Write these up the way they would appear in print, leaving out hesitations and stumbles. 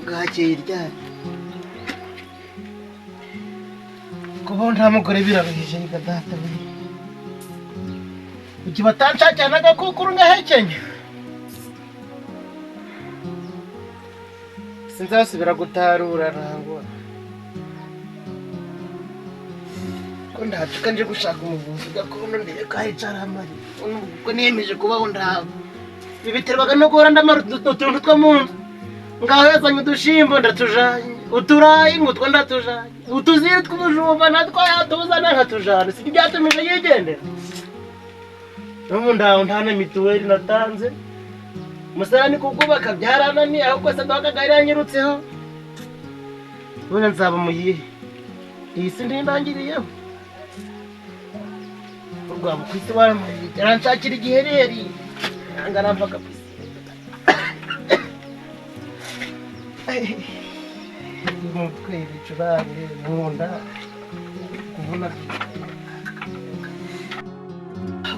bwakeye ryari kuba nta mugore biraruhije reka data we kuki batanshakira n'agakukuru ngahekenya sinzasubira gutarura nangwa ko ndacuka nje gushaka umuvuzi gakondo ndeye kahicara amari ubwo niyemeje kubaho ndaho bibiterwaga no guhora ndamara utuntu two mu nzu ngaho yazanye udushimbo ndatujanye uturayi ngutwo ndatujanye utuziri tw'ubujumba natwo yatuzana nkatujana si byatumije yigendera n'ubu ndaho nta na mituweli natanze umusarani kugubaka byarananiye ahubwo se ndakagari yanyirutseho ubu nzaba muyihe iyi si ndindangiriyeho urwabo ku isi waramuyihe aranshakira igihereri nanga nampaka ku isi umutwe ibicurane mu nda kubona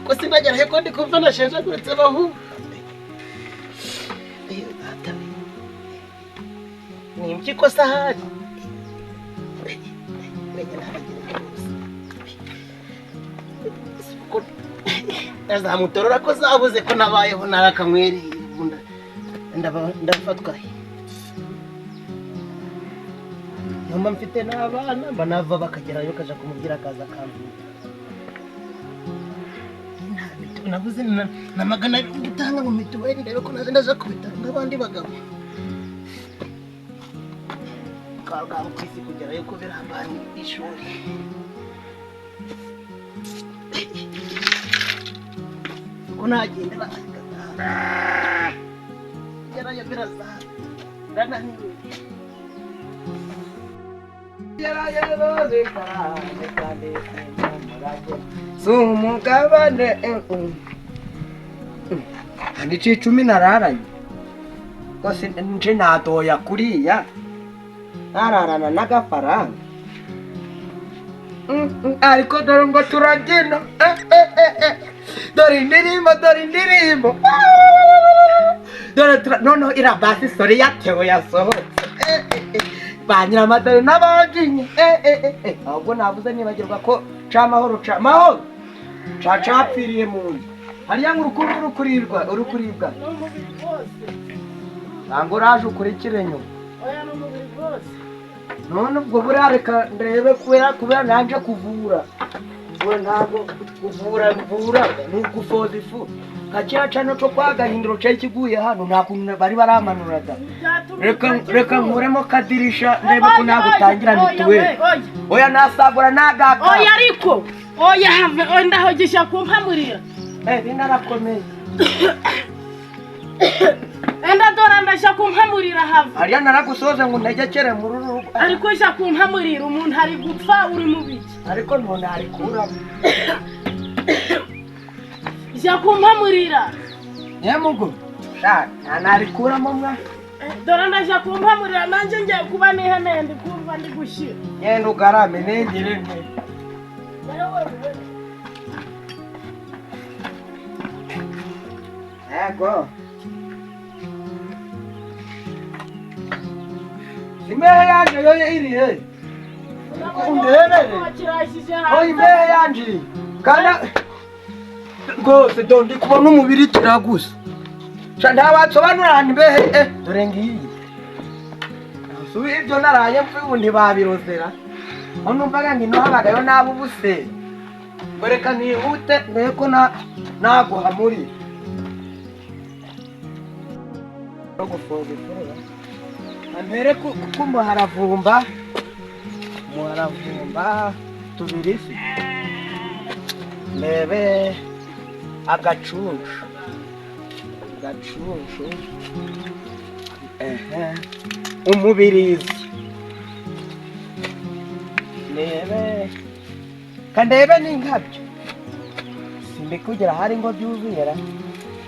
ko sinagera he ko ndi kumva nashenjaguritse bahu ni impyiko sahari azamutorora ko zabuze ko nabayeho narakamwereye ndafatwa nyuma mfite n'abana banava bakagerayo kaja kumubwira akaza kamvura nabuze na magana gutanga mu mituweli ndebe ko naze ndaza kubitanga nk'abandi bagabo kagabo kwisi kugerayo ko birambanye ishuri ko nagendera gerayo biraza ndananiwe Sumugabane Anici 10 nararanye Kose nje natoya kuriya nararana n'agafaranga ariko dore ngo turagena dore indirimbo dore no irabasi story yatewe yasohotse banyira amadari n'abajinye ahubwo navuze nibagirwa ko camahoro capfiriye mu nzu hariya nk'urukundo urukuribwa ntabwo uraje ukurikire nyuma none ubwo buriya reka ndebe kubera nanje kuvura ubwo ntabwo kuvura ni ugufoza ifu kakira cano co kwagahindiro cari kiguye hano nta kuntu bari baramanuraga reka nkuremo kadirisha ndebe ko nagutangira mituweli oya nasagura nagaka oya ariko oya have ndahogisha kumpamurira binarakomeye enda dora ndasha kumpamurira have ariya naragusoze ngo ntegekere mu rugo ariko sha kumpamurira umuntu ari gupfa uri mu biki ariko none ari kuramo sha kumpamurira nyemugo nari kuramo mwa dora ndasha kumpamurira nanje ngiye kuba nihene ndi kumva ndi gushira yenda ugarame nengire nte ego imbehe yanje yoye irihe underere imbehe yanje kana rwose ndi kubona umubiri turagusa ntabatsobanura ahantu imbehe dore ngiyi subi ibyo naraye mfu ubu ntibabirozera aho numvaga ngo ino habagayo nabo ubuse reka nihute ndebe ko naguhamurira ambere kuko muharavumba tubiri se ndebe agacunshu umubirizi ndebe n'inkabyo simbikugira hari ngo byuzuyera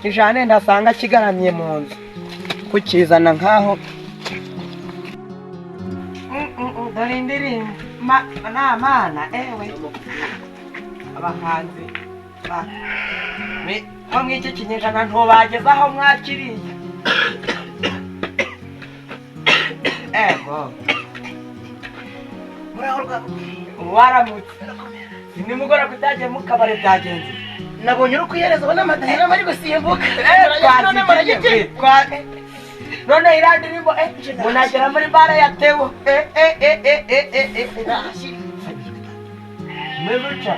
ijane ndasanga kigaramiye mu nzu kukizana nkaho dore indirimbo n'amana ewe abahanzi bo mw'iki kinyejana ntobageze aho mwakiriye ego muraho rwabo waramutse nimugora kutagiye mu kabare byagenze nabonye uri kuyereza ubona amadini n'amari gusimbuka none irandi rimbo munagera muri bare yatewe mebuca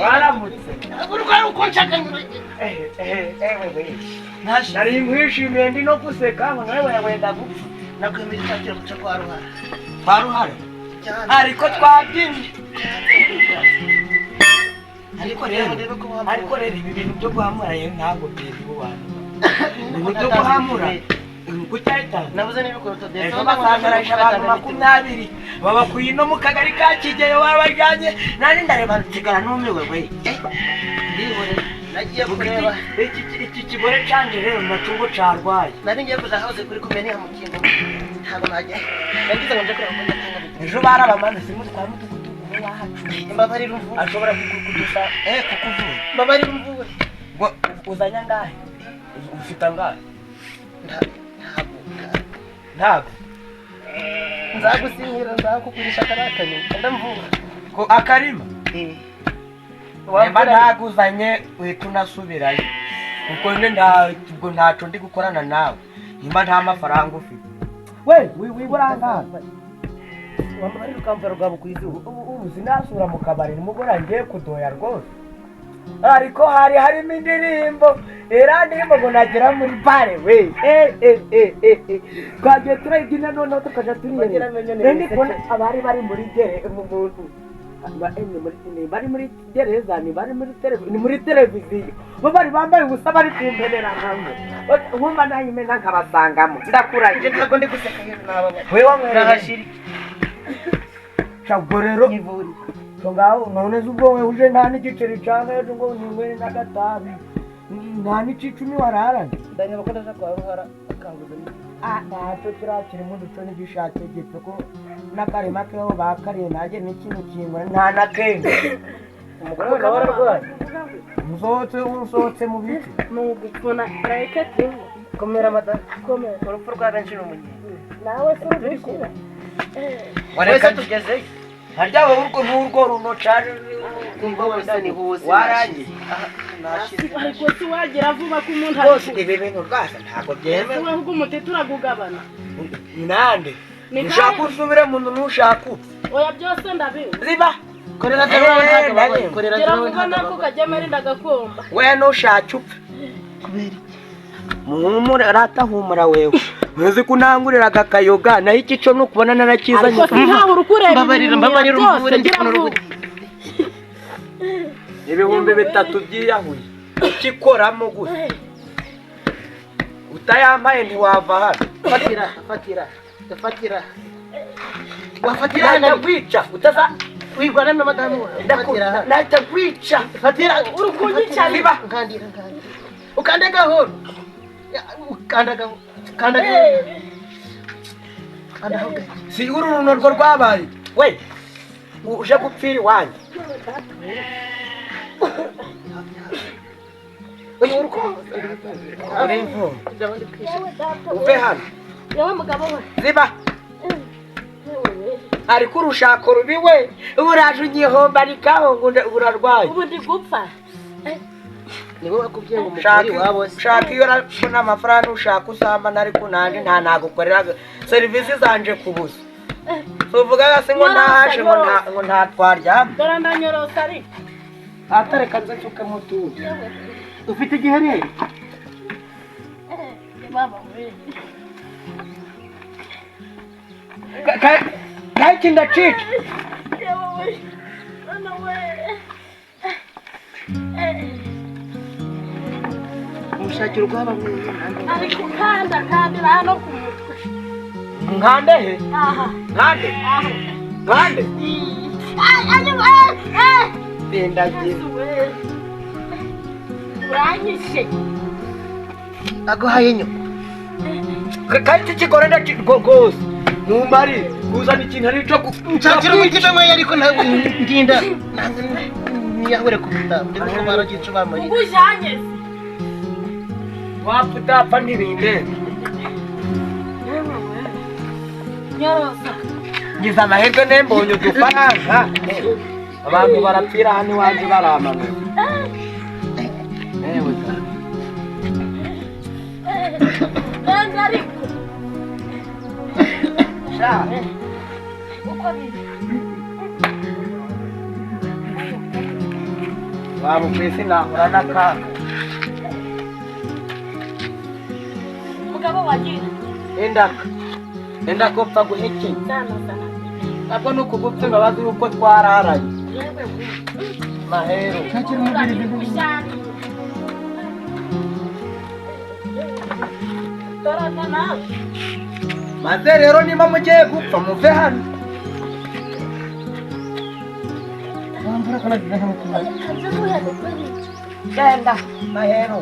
waramutse urwara uko nshaka nari nkwishimiye ndi no guseka ngo nawe wenda gupfa nakwemera icyakira guca kwa ruhara baruhare ariko twabyinnye ariko rero ibi bintu byo guhamura yewe ntabwo byari bubantu ibintu byo guhamura kucyahitana nabuze n'ibikoresho ejo basangaraje abantu 20 babakuye no mu kagari ka Kigeyo babajyanye nani ndareba nsigara numiwe we nagiye kureba iki kigore canje rero natungo carwaye nari ngiye kuja hoze kuri kumenya mu kintu ntabwo najya nagize ngo nje kureba ko ndatanga ejo barabamana simuzi kwa mutukutu bahacu mbabari rumvu ashobora kukudusa kukuvura mbabari rumvu ngo uzanya ngahe ufita ngahe ntabwo nzagusinyira nzakukurisha karakanye ndamvura ko akarima wamba ntaguzanye uhita unasubirayo kuko ubwo ntaco ndi gukorana nawe nimba nta mafaranga ufite wiburangana wamba bari rukamvaro rwabo kwizuba ubu sinasubira mu kabari nimugora ngiye kudoya rwose ariko harimo indirimbo ndirimbo ngo nagera muri bare we twagiye turayibyina noneho tukaja turiyerera ndi kubona abari bari muri gere mu muntu bari muri gereza ni muri televiziyo bo bari bambaye ubusa bari kumpenera nkamwe nkumva nayimena nkabasangamo ndakuraje ntabwo ndi guseka yewe naba wewe nahashiri chagorero ivuri ngaho none zubo we uje nta n'igiceri cyane ngo ninywere na gatabi nta n'icicumi wararana ndareba ko ndaje kwa ruhara akanguza ntacyo kirakiri mu duco n'igishake gipfe ko n'akarima keho bakariye nanjye n'ikintu kingwa nta na kenge umugore we nawe ararwaye usohotse mu biti ni ugupfuna reka kimwe komera madame komera urupfu rwa benshi ni umugihe nawe se urubikira wareka tugezeyo harya wowe urwo n'urwo runo cane kumva wese ni hose warangiye ariko si wagira vuba ko umuntu rwose ibi bintu rwose ntabwo byemewe we ahubwo umuti turagugabana nande ushaka usubire mu nzu n'ushaka oya byose ndabizi ziba korera tawe ntabwo babaye korera gira tawe vuba nako kajyamera ndagakomba we n'ushaka upfa kubera muhumura ratahumura wewe ntuzi kunangurira akayoga naho ikico nukubona narakizanye ariko ntaho urukureba mbabarira umvure ndikano ibihumbi 3 byiyahuye ukikoramo gute utayambaye ntiwava hano fatira wafatira ndakwica utaza wigwana na madamu ndakwica fatira urukunyica biba ngandira ukande gahoro kanda si uru runo rwo rwabaye we uje gupfira iwanjye uve hano yewe mugabo we ziba ariko urushako rubi we uraje unyihomba arikaho ngo urarwaye ubu ndi gupfa nibo bakubwiye ngo umugore wabo ushaka iyo urabona amafaranga ushaka usambana ariko nanjye nta nagukorera serivisi zanje kubuza tuvugaga se ngo ntahaje ngo nta twaryama dore ndanyorosa ariko atareka nze nsuke mutuye ufite igihe rero baba we kaki ndacika yewe we mwana we umushakira urwaba mwiza ariko kanda hano ku mutwe nkande he aha nkande aha nkande bendagiye uranyishe aguhaye nyoko kandi kigore rwose numari uzana ikintu ari cyo nshakira umukino mwe ariko ntabwo ndinda niyahure kuruta ndi ko baragicu bamari ugujanye se wapfa utapfa ntibinde nyorosa ngize amahirwe nembonye udufaranga abantu barapfira hano iwanjye baramamaza ewe nanga ariko sha uko biri waba kwisi nahura n'akaga umugabo wagira enda ko pfa guhekenya sana ntabwo ni ukugupfa imbabazi yuko twararanye mahero maze rero niba mugiye gupfa muve hano genda mahero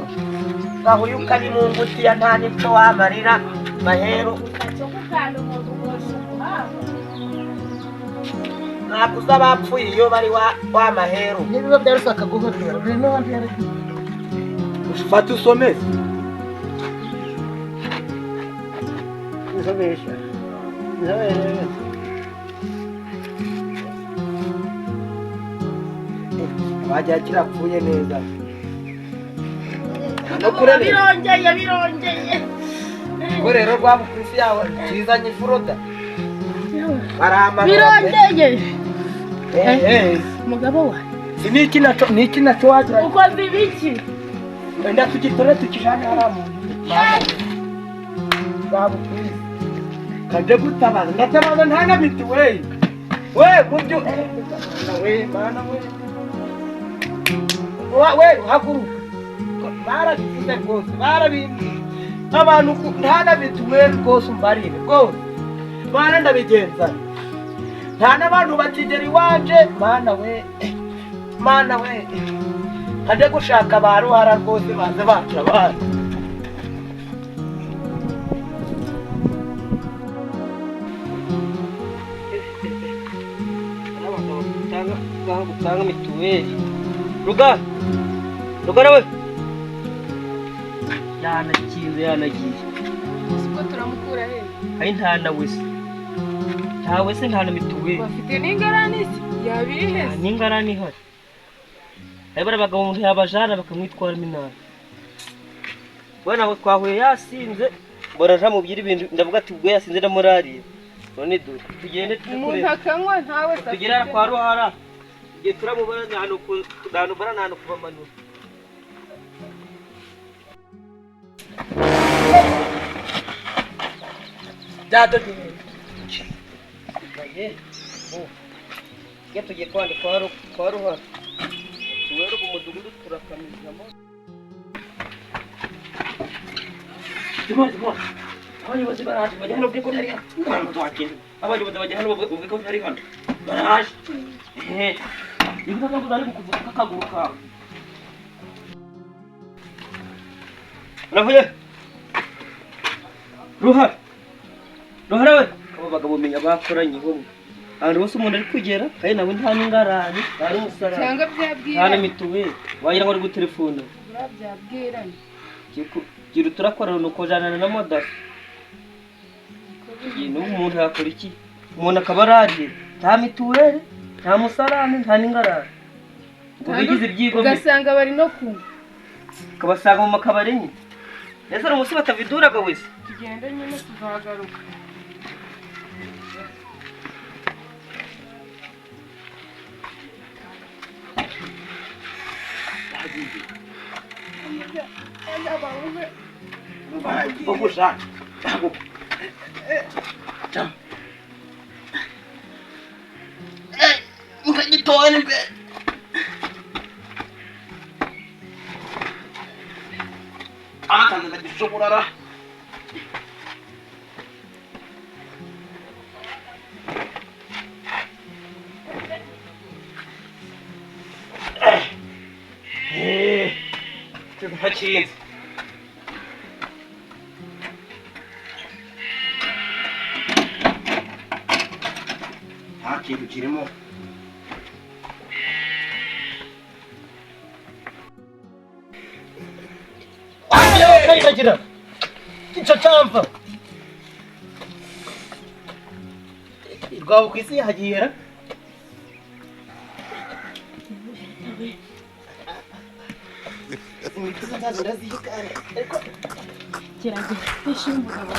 gahuye ukari mu ngutiya nta n'icyo wamarira mahero ntabwo uza bapfuye iyo bari wa mahero nibiba byarusaka guhorera rero wandi yaragiye ufata usomeze izobesha wajya kirapfuye neza no kurerera birongeye ko rero rwaba ku isi yawe kizanye ifuroda birongeye umugabo wa niki naco wagira ukoze ibiki wenda tugitore tukijane haramu rwaba ku isi kaje gutabaza ndatabaza nta na mituweli we mubyo mana we haguruka barabivuze rwose barabimbi abantu nta na mituweli rwose umbarire rwose mana ndabigenza nta n'abantu bakigera iwanje mana we kaje gushaka ba ruhara rwose baze baca abana gutanga mituweli rugara we yanagiye siko turamukura he ari ntana wese ntawe se ntana mituweli bafite n'ingarani se yabiri he n'ingarani ihari ari bari abagabo umuntu yabajana bakamwitwaramo inabi we nawe twahuye yasinze mbona mubwira ibintu ndavuga ati ubwo yasinze ndamurariye none dore tugende umuntu akanywa ntawe tugera kwa ruhara igihe turamubona ahantu kuva manura tugiye kwandika kwa ruhara rero ku mudugudu turakamizamo abayobozi baraje bajya hano ubwo ntari hano abayobozi bajya hano ubwo ntari hano baraje niba bari kuvuga akaguru kawe navuye ruhara we abo bagabo menya bakoranye homwe ahantu hose umuntu ari kugera kandi nawe nta n'ingarani nta n'umusarani cyangwa byabwira nta mituweli wagira ngo ari gutelefona byabwiranye gira turakorana nuko janana na modaso n'ubu umuntu yakora iki umuntu akaba araje nta mituweli nta musarani nta n'ingarani ngo bigize ibyigomwe ugasanga bari no kunywa ukabasanga mu makabari nyine ese ari umunsi bataviduraga wese tugende nyine tuzagaruka ngagitoye imbere akazi ndagishobora ntakinze nta kintu kirimo iragira icyo cyamva rwawe ku isi yahagera imiti z'amazi ndazihikana ariko kiragera ishimwe umugabo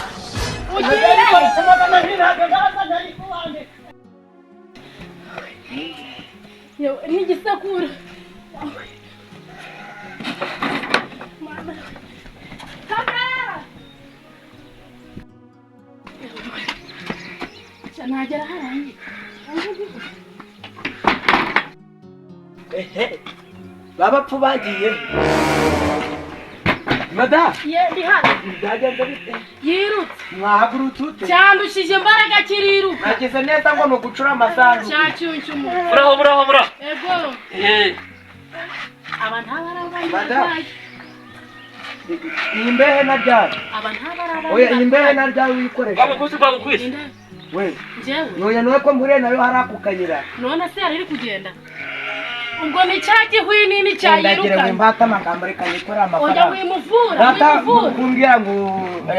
yewe n'igisakura nagera hariya babapfu bagiye mada ye ndi hano byagenze bite yirutse mwahagurutse ute cyandushije imbaraga kiriruka nagize neza ngo ni ugucura amasanzu cyacyuncuma muraho ego aba ntabarabanye Mada. iyi mbehe na ryari aba ntabarabanye oya iyi mbehe na ryari uyikoresha bagukwise we njyewe noya niwe ko mpuriye nayo hari ako kayira none se yari iri kugenda ubwo ni cya gihwinini ndagira ngo cyayirukanye imbata amagambo reka nikore oya amafaranga wimuvura data wimuvura kumbwira ngo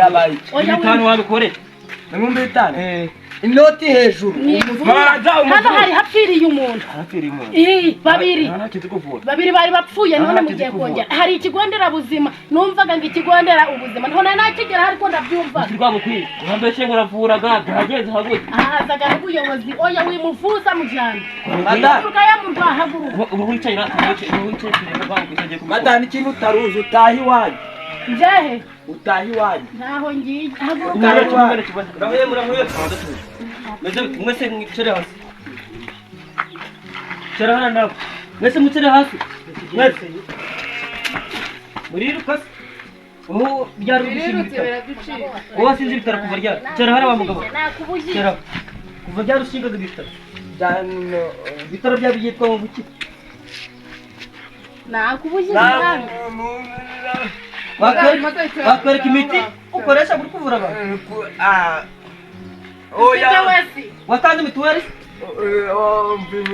yabaye iki oya ibitanu wabikore ibihumbi bitanu inoti hejuru hano hari hapfiriye umuntu harapfiriye umuntu babiri ntakizi kuvura babiri bari bapfuye none Nta mugiye kizi kongera hari ikigo nderabuzima numvaga ngo ikigo nderabuzima none nakigera ariko ndabyumva rwabukwiye uhambeshe ngo uravuraga byagenze haguye ahazaga n'ubuyobozi oya wimuvuza mujyana Mada. haguruka ya murwa haguruka ubu wicaye wicaye rwabukwiye agiye kumva madani ikintu utaruzi utaha iwanyu njehe utaha iwanyu ntaho ngiye haguruka mwese mwicare hasi cara hano nawe mwese mwicare hasi mwese muriruka se ubu byari ugushinga wowe wasinze ibitaro kuva ryari cara hano wa mugabo nakubujije cara kuva ryari ushingaga ibitaro ibitaro byaba byitwa mu buki nakubujije bakwereka imiti ukoresha muri kuvura abantu ufite wese watanze mituweli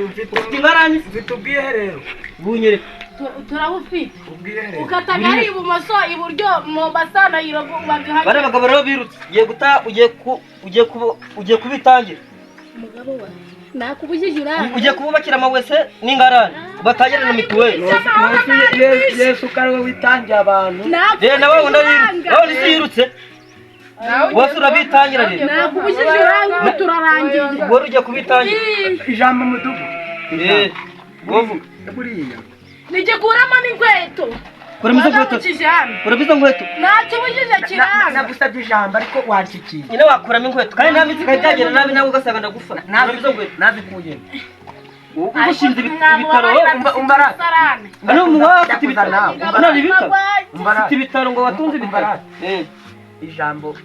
ufite ingarani mfite ubwiherero bunyereka turabufite ubwiherero ukataga ari ibumoso iburyo mombasa na irobo bariya bagahagera bagabo rero birutse ugiye kubitangira umugabo we nakubujije uranga ugiye kububakira amawese n'ingarani batangire na mituweli yesu ko ariwe witangiye abantu nawe wundi abirutse isi yirutse wose urabitangira rero nakubujije uranga ubu turarangiye ubwo wari ugiye kubitangira ijambo mudugu wovuga buriya nigikuramo n'inkweto kuramo izo nkweto wazamukije kuramo izo nkweto nakibujije kiranga nagusabye ijambo ariko wanshikiye nyine wakuramo inkweto kandi nta mitsi ikaba byagenda nabi nawe ugasanga ndagufa kuramo izo nkweto nazikuye ushinze ibitaro umbarate hano mu wafite ibitaro nawe none ibitaro umbarate ufite ibitaro ngo watunze ibitaro ijambo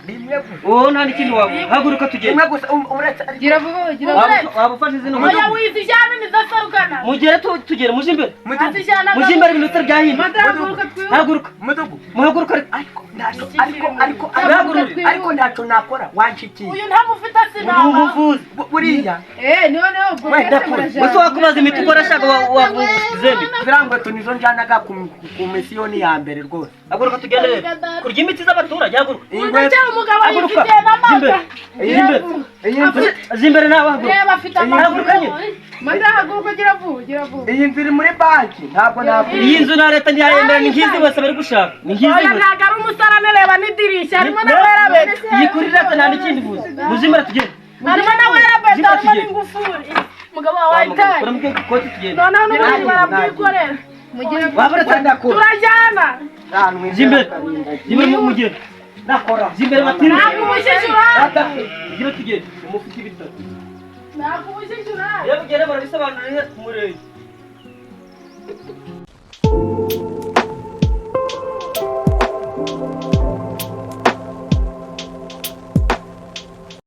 rimwe gusa wowe nta n'ikindi wavuga haguruka tugende rimwe gusa uretse gira vuba gira waba ufashe izina oya wizi ijana nizaserukana mugere tugere muje imbere azijana muje imbere ibintu bitari byahindura haguruka mudugu muhaguruka ariko ntacyo nakora wanshikiye uyu ntamufite uri sinaba umuvuzi buriya noneho ubwo wenda wese wakubaza imiti ukora ashaka waguzemi zirangweto nizo njyanaga ku misiyoni ya mbere rwose haguruka tugende rero kurya imiti z'abaturage haguruka uyu umugabo haguruka yifitiye n'amata zimbere nawe haguruka reba afite amata haguruka nyine manda haguruka gira vuba iyi nzu iri muri banki ntabwo nakwiye iyi nzu na leta ntiyayemera ni nk'izi bose bari gushaka ni nk'izi oya bose ntabwo ari umusarane reba n'idirishya harimo na werabeta iyi kuri leta nta n'ikindi vuze muje imbere tugende harimo na werabeta harimo n'ingufuri umugabo wawe wayitaye uramubwiye ikoti tugende noneho n'ubundi barabwikorera wabura turajyana zimbere mugende nakora zimbere batiri nakubujije uranga gira tugende umufite ibitaro nakubujije uranga iyo mugende barabisobanurira ku murenge